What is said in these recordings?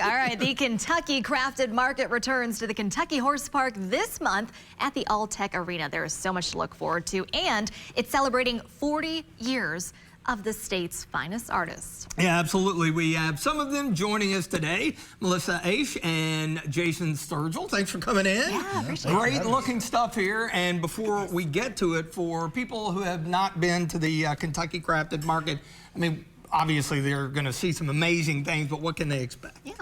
All right, the Kentucky Crafted Market returns to the Kentucky Horse Park this month at the All-Tech Arena. There is so much to look forward to, and it's celebrating 40 years of the state's finest artists. Yeah, absolutely. We have some of them joining us today. Melissa Aish and Jason Sturgill. Thanks for coming in. Yeah, appreciate it. Great looking stuff here. And before we get to it, for people who have not been to the Kentucky Crafted Market, I mean, obviously they're going to see some amazing things, but what can they expect? Yeah.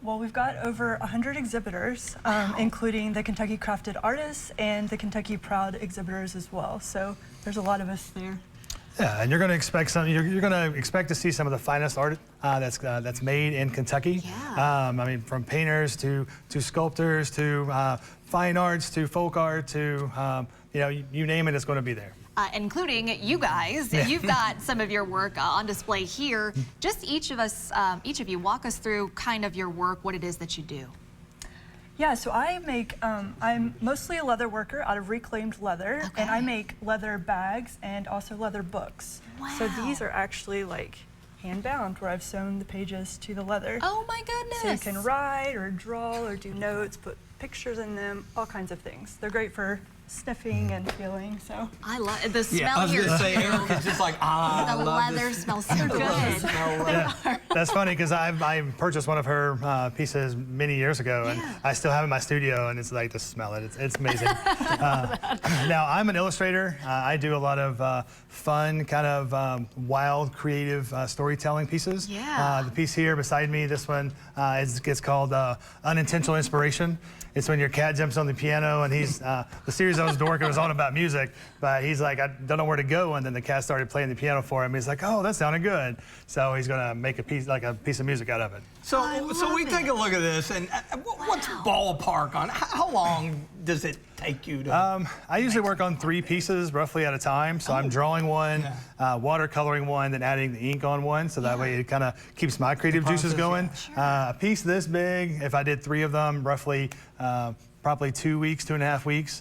Well, we've got over 100 exhibitors, including the Kentucky Crafted Artists and the Kentucky Proud exhibitors as well. So there's a lot of us there. Yeah, and you're going to expect some. You're going to expect to see some of the finest art that's made in Kentucky. Yeah. I mean, from painters to sculptors to fine arts to folk art to you know, you name it, it's going to be there. Including you guys. Yeah. You've got some of your work on display here. Just each of you, walk us through kind of your work, what it is that you do. Yeah, so I make, I'm mostly a leather worker out of reclaimed leather, Okay. and I make leather bags and also leather books. Wow. So these are actually like hand-bound, where I've sewn the pages to the leather. Oh my goodness. So you can write or draw or do notes, put pictures in them, all kinds of things. They're great for sniffing and feeling, so. I love it. The smell Yeah, I was here. going to say, Erica's just like, The I love leather this. smells so good. Yeah, that's funny because I purchased one of her pieces many years ago, and Yeah. I still have it in my studio, and it's like to smell it. It's amazing. Now I'm an illustrator. I do a lot of fun, kind of wild, creative storytelling pieces. Yeah. The piece here beside me, this one, it's called Unintentional Inspiration. It's when your cat jumps on the piano, and he's the series I was working was all about music, but he's like, I don't know where to go, and then the cat started playing the piano for him. He's like, oh, that sounded good, so he's gonna make a piece of music out of it. So we love take it. a look at this, and what's ballpark on? How long does it take you to? I usually work on 3 pieces roughly at a time, so I'm drawing one, watercoloring one, then adding the ink on one, so that way it kind of keeps my creative juices going. A piece this big, if I did 3 of them, roughly probably 2 weeks, 2.5 weeks.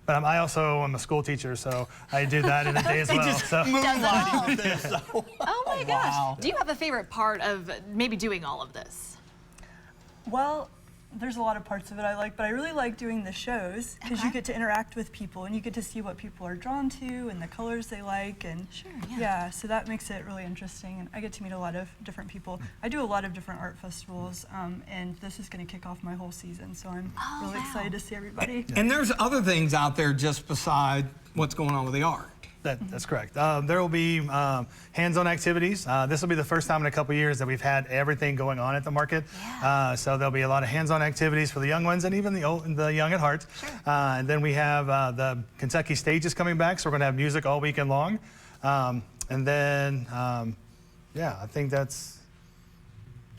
But I also am a school teacher, so I do that in a day as well. Just So. moonlighting with this. So. Oh my gosh. Wow. Do you have a favorite part of maybe doing all of this? Well, there's a lot of parts of it I like, but I really like doing the shows because Okay. you get to interact with people and you get to see what people are drawn to and the colors they like, and Sure, yeah. so that makes it really interesting, and I get to meet a lot of different people. I do a lot of different art festivals, and this is going to kick off my whole season, so I'm really wow. excited to see everybody. And there's other things out there just beside what's going on with the art. That's correct. There will be hands-on activities. This will be the first time in a couple years that we've had everything going on at the market. Yeah. So there'll be a lot of hands-on activities for the young ones and even the young at heart. Sure. And then we have the Kentucky stages coming back, so we're going to have music all weekend long. And then, yeah, I think that's.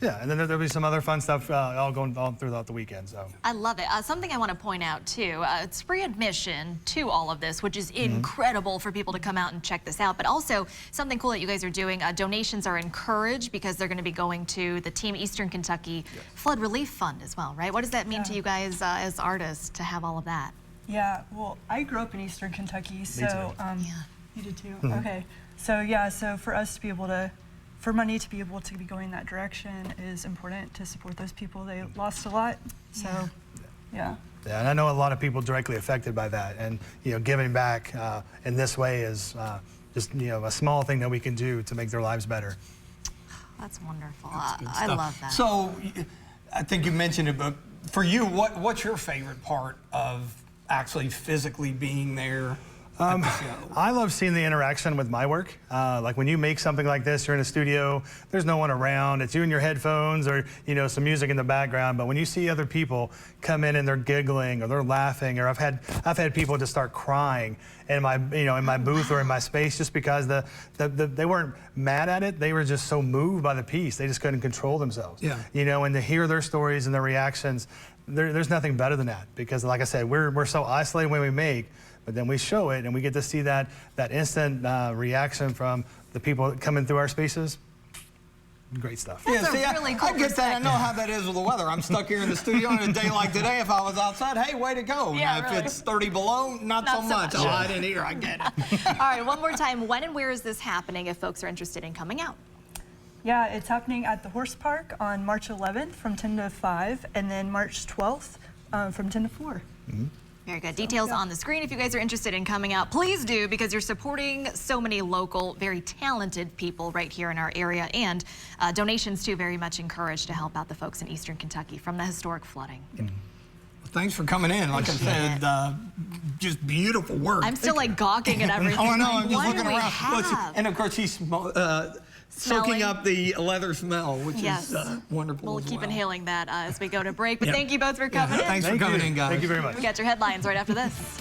Yeah, and then there'll be some other fun stuff all going on throughout the weekend. So. I love it. Something I want to point out too, it's free admission to all of this, which is incredible for people to come out and check this out. But also something cool that you guys are doing, donations are encouraged because they're going to be going to the Team Eastern Kentucky Flood Relief Fund as well, right? What does that mean to you guys as artists to have all of that? Yeah, well, I grew up in Eastern Kentucky, so too. you did too. Okay, so yeah, so for us to be able to, for money to be able to be going that direction is important to support those people. They lost a lot, so yeah. Yeah, and I know a lot of people directly affected by that, and giving back in this way is just a small thing that we can do to make their lives better. That's wonderful. Good I stuff. love that. So I think you mentioned it, but for you, what's your favorite part of actually physically being there? I love seeing the interaction with my work. Like when you make something like this, you're in a studio, there's no one around, it's you and your headphones or some music in the background. But when you see other people come in and they're giggling or they're laughing, or I've had people just start crying in my in my booth or in my space just because they weren't mad at it, they were just so moved by the piece, they just couldn't control themselves. Yeah. And to hear their stories and their reactions, there's nothing better than that, because like I said, we're so isolated when we make. But then we show it, and we get to see that instant reaction from the people coming through our spaces. Great stuff. That's Yeah, a really cool I get that. I know how that is with the weather. I'm stuck here in the studio on a day like today. If I was outside, hey, way to go. Yeah, Now, really. if it's 30 below, not so much. Oh, I didn't hear. I get it. All right, one more time. When and where is this happening if folks are interested in coming out? Yeah, it's happening at the Horse Park on March 11th from 10 to 5, and then March 12th from 10 to 4. Very good. Details on the screen. If you guys are interested in coming out, please do, because you're supporting so many local, very talented people right here in our area. And donations, too, very much encouraged to help out the folks in Eastern Kentucky from the historic flooding. Thanks for coming in. Like I said, just beautiful work. I'm still like gawking at everything. Oh, I know. Like, I'm just what looking do we around. have? And of course, she's soaking up the leather smell, which is wonderful. We'll as keep well. inhaling that as we go to break. But thank you both for coming in. Thanks for coming in, guys. Thank you very much. We got your headlines right after this.